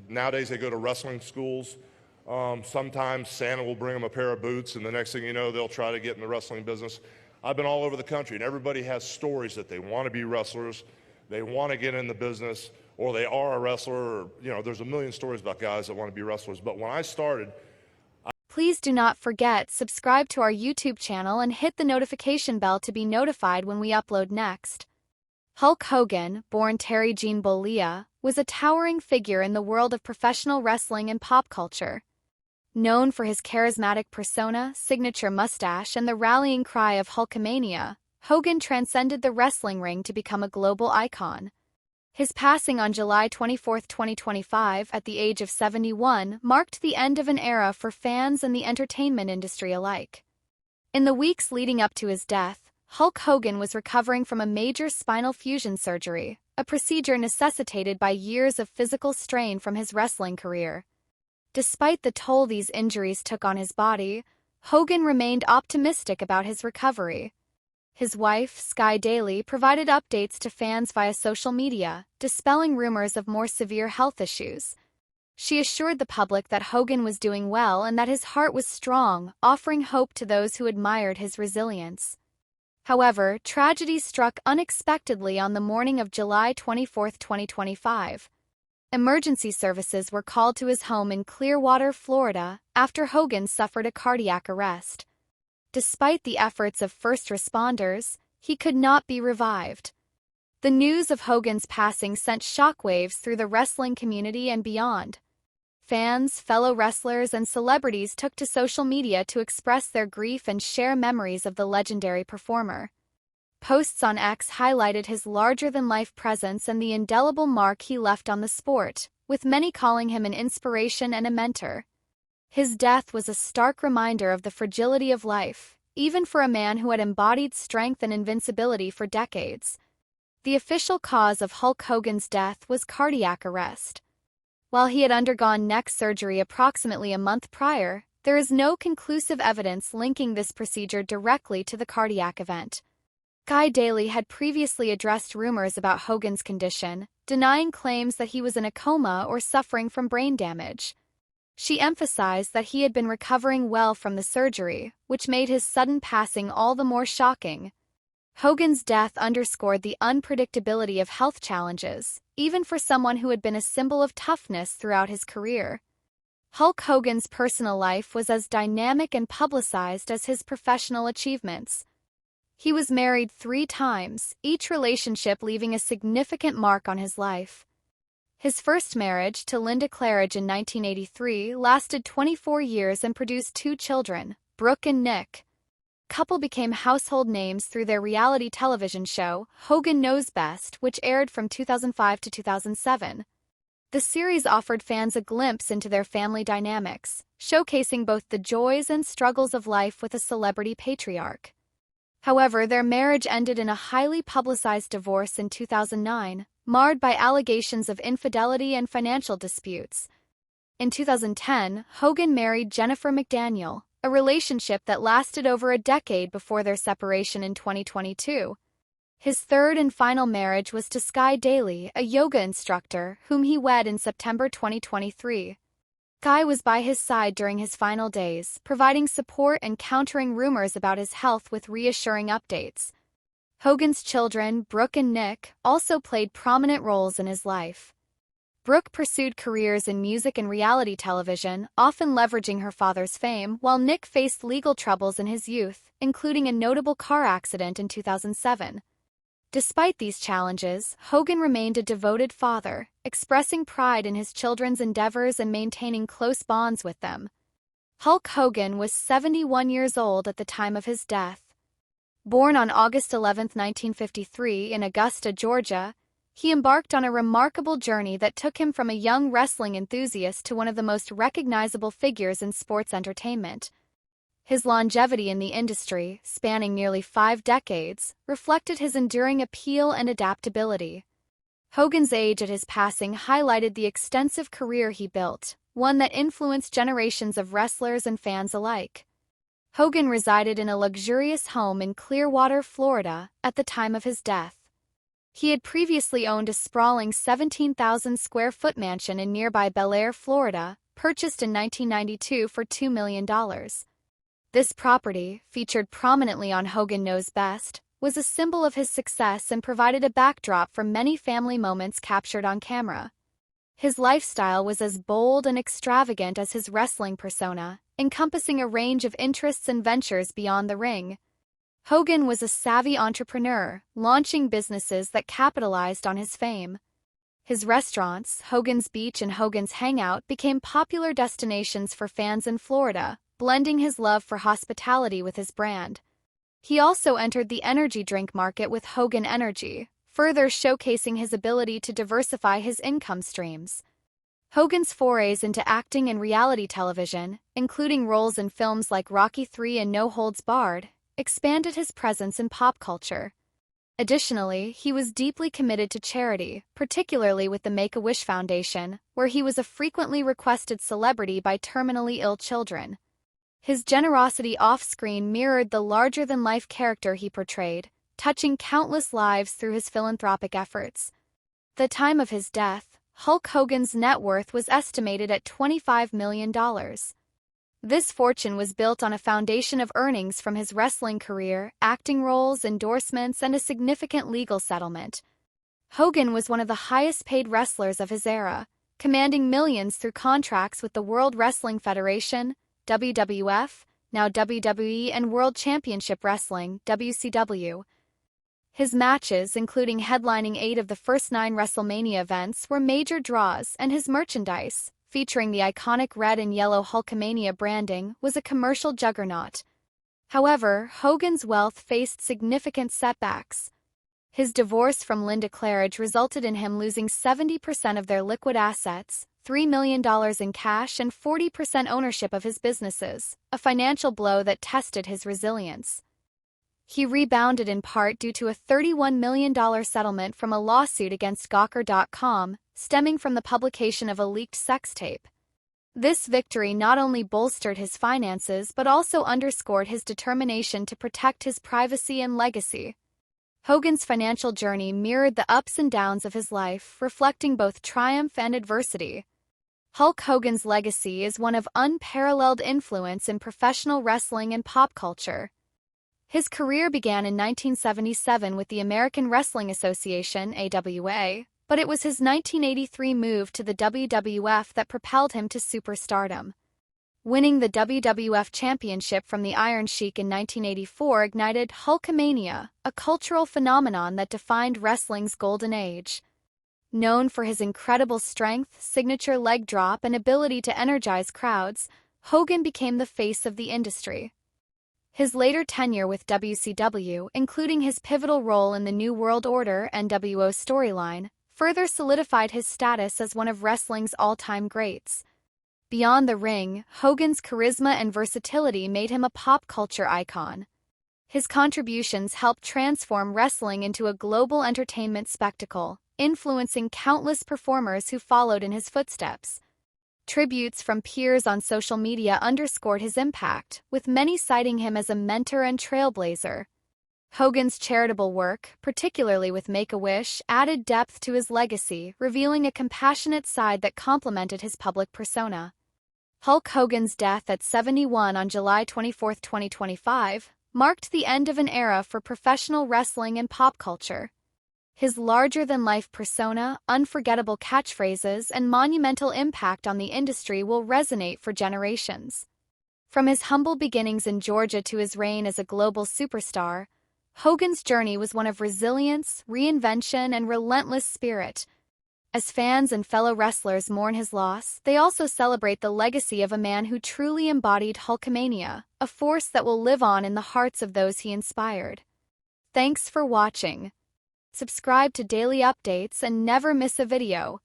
Nowadays they go to wrestling schools. Sometimes Santa will bring them a pair of boots, and the next thing you know, they'll try to get in the wrestling business. I've been all over the country, and everybody has stories that they want to be wrestlers, they want to get in the business, or they are a wrestler, or, there's a million stories about guys that want to be wrestlers. But when I started, Please do not forget subscribe to our YouTube channel and hit the notification bell to be notified when we upload next. Hulk Hogan, born Terry Bollea, was a towering figure in the world of professional wrestling and pop culture. Known for his charismatic persona, signature mustache, and the rallying cry of Hulkamania, Hogan transcended the wrestling ring to become a global icon. His passing on July 24, 2025, at the age of 71, marked the end of an era for fans and the entertainment industry alike. In the weeks leading up to his death, Hulk Hogan was recovering from a major spinal fusion surgery, a procedure necessitated by years of physical strain from his wrestling career. Despite the toll these injuries took on his body, Hogan remained optimistic about his recovery. His wife, Sky Daly, provided updates to fans via social media, dispelling rumors of more severe health issues. She assured the public that Hogan was doing well and that his heart was strong, offering hope to those who admired his resilience. However, tragedy struck unexpectedly on the morning of July 24, 2025. Emergency services were called to his home in Clearwater, Florida, after Hogan suffered a cardiac arrest. Despite the efforts of first responders, he could not be revived. The news of Hogan's passing sent shockwaves through the wrestling community and beyond. Fans, fellow wrestlers, and celebrities took to social media to express their grief and share memories of the legendary performer. Posts on X highlighted his larger-than-life presence and the indelible mark he left on the sport, with many calling him an inspiration and a mentor. His death was a stark reminder of the fragility of life, even for a man who had embodied strength and invincibility for decades. The official cause of Hulk Hogan's death was cardiac arrest. While he had undergone neck surgery approximately a month prior, there is no conclusive evidence linking this procedure directly to the cardiac event. Sky Daly had previously addressed rumors about Hogan's condition, denying claims that he was in a coma or suffering from brain damage. She emphasized that he had been recovering well from the surgery, which made his sudden passing all the more shocking. Hogan's death underscored the unpredictability of health challenges, even for someone who had been a symbol of toughness throughout his career. Hulk Hogan's personal life was as dynamic and publicized as his professional achievements. He was married 3 times, each relationship leaving a significant mark on his life. His first marriage, to Linda Claridge in 1983, lasted 24 years and produced 2 children, Brooke and Nick. The couple became household names through their reality television show, Hogan Knows Best, which aired from 2005 to 2007. The series offered fans a glimpse into their family dynamics, showcasing both the joys and struggles of life with a celebrity patriarch. However, their marriage ended in a highly publicized divorce in 2009, marred by allegations of infidelity and financial disputes. In 2010, Hogan married Jennifer McDaniel, a relationship that lasted over a decade before their separation in 2022. His third and final marriage was to Sky Daly, a yoga instructor, whom he wed in September 2023. Sky was by his side during his final days, providing support and countering rumors about his health with reassuring updates. Hogan's children, Brooke and Nick, also played prominent roles in his life. Brooke pursued careers in music and reality television, often leveraging her father's fame, while Nick faced legal troubles in his youth, including a notable car accident in 2007. Despite these challenges, Hogan remained a devoted father, expressing pride in his children's endeavors and maintaining close bonds with them. Hulk Hogan was 71 years old at the time of his death. Born on August 11, 1953, in Augusta, Georgia, he embarked on a remarkable journey that took him from a young wrestling enthusiast to one of the most recognizable figures in sports entertainment. His longevity in the industry, spanning nearly 5 decades, reflected his enduring appeal and adaptability. Hogan's age at his passing highlighted the extensive career he built, one that influenced generations of wrestlers and fans alike. Hogan resided in a luxurious home in Clearwater, Florida, at the time of his death. He had previously owned a sprawling 17,000-square-foot mansion in nearby Bel Air, Florida, purchased in 1992 for $2 million. This property, featured prominently on Hogan Knows Best, was a symbol of his success and provided a backdrop for many family moments captured on camera. His lifestyle was as bold and extravagant as his wrestling persona, encompassing a range of interests and ventures beyond the ring. Hogan was a savvy entrepreneur, launching businesses that capitalized on his fame. His restaurants, Hogan's Beach and Hogan's Hangout, became popular destinations for fans in Florida, blending his love for hospitality with his brand. He also entered the energy drink market with Hogan Energy, further showcasing his ability to diversify his income streams. Hogan's forays into acting and reality television, including roles in films like Rocky III and No Holds Barred, expanded his presence in pop culture. Additionally, he was deeply committed to charity, particularly with the Make-A-Wish Foundation, where he was a frequently requested celebrity by terminally ill children. His generosity off-screen mirrored the larger-than-life character he portrayed, touching countless lives through his philanthropic efforts. At the time of his death, Hulk Hogan's net worth was estimated at $25 million. This fortune was built on a foundation of earnings from his wrestling career, acting roles, endorsements, and a significant legal settlement. Hogan was one of the highest-paid wrestlers of his era, commanding millions through contracts with the World Wrestling Federation, WWF, now WWE, and World Championship Wrestling, WCW. His matches, including headlining 8 of the first 9 WrestleMania events, were major draws, and his merchandise, featuring the iconic red and yellow Hulkamania branding, was a commercial juggernaut. However, Hogan's wealth faced significant setbacks. His divorce from Linda Claridge resulted in him losing 70% of their liquid assets, $3 million in cash, and 40% ownership of his businesses, a financial blow that tested his resilience. He rebounded in part due to a $31 million settlement from a lawsuit against Gawker.com, stemming from the publication of a leaked sex tape. This victory not only bolstered his finances but also underscored his determination to protect his privacy and legacy. Hogan's financial journey mirrored the ups and downs of his life, reflecting both triumph and adversity. Hulk Hogan's legacy is one of unparalleled influence in professional wrestling and pop culture. His career began in 1977 with the American Wrestling Association, AWA, but it was his 1983 move to the WWF that propelled him to superstardom. Winning the WWF Championship from the Iron Sheik in 1984 ignited Hulkamania, a cultural phenomenon that defined wrestling's golden age. Known for his incredible strength, signature leg drop, and ability to energize crowds, Hogan became the face of the industry. His later tenure with WCW, including his pivotal role in the New World Order NWO storyline, further solidified his status as one of wrestling's all-time greats. Beyond the ring, Hogan's charisma and versatility made him a pop culture icon. His contributions helped transform wrestling into a global entertainment spectacle, influencing countless performers who followed in his footsteps. Tributes from peers on social media underscored his impact, with many citing him as a mentor and trailblazer. Hogan's charitable work, particularly with Make-A-Wish, added depth to his legacy, revealing a compassionate side that complemented his public persona. Hulk Hogan's death at 71 on July 24, 2025, marked the end of an era for professional wrestling and pop culture. His larger-than-life persona, unforgettable catchphrases, and monumental impact on the industry will resonate for generations. From his humble beginnings in Georgia to his reign as a global superstar, Hogan's journey was one of resilience, reinvention, and relentless spirit. As fans and fellow wrestlers mourn his loss, they also celebrate the legacy of a man who truly embodied Hulkamania, a force that will live on in the hearts of those he inspired. Thanks for watching. Subscribe to daily updates and never miss a video.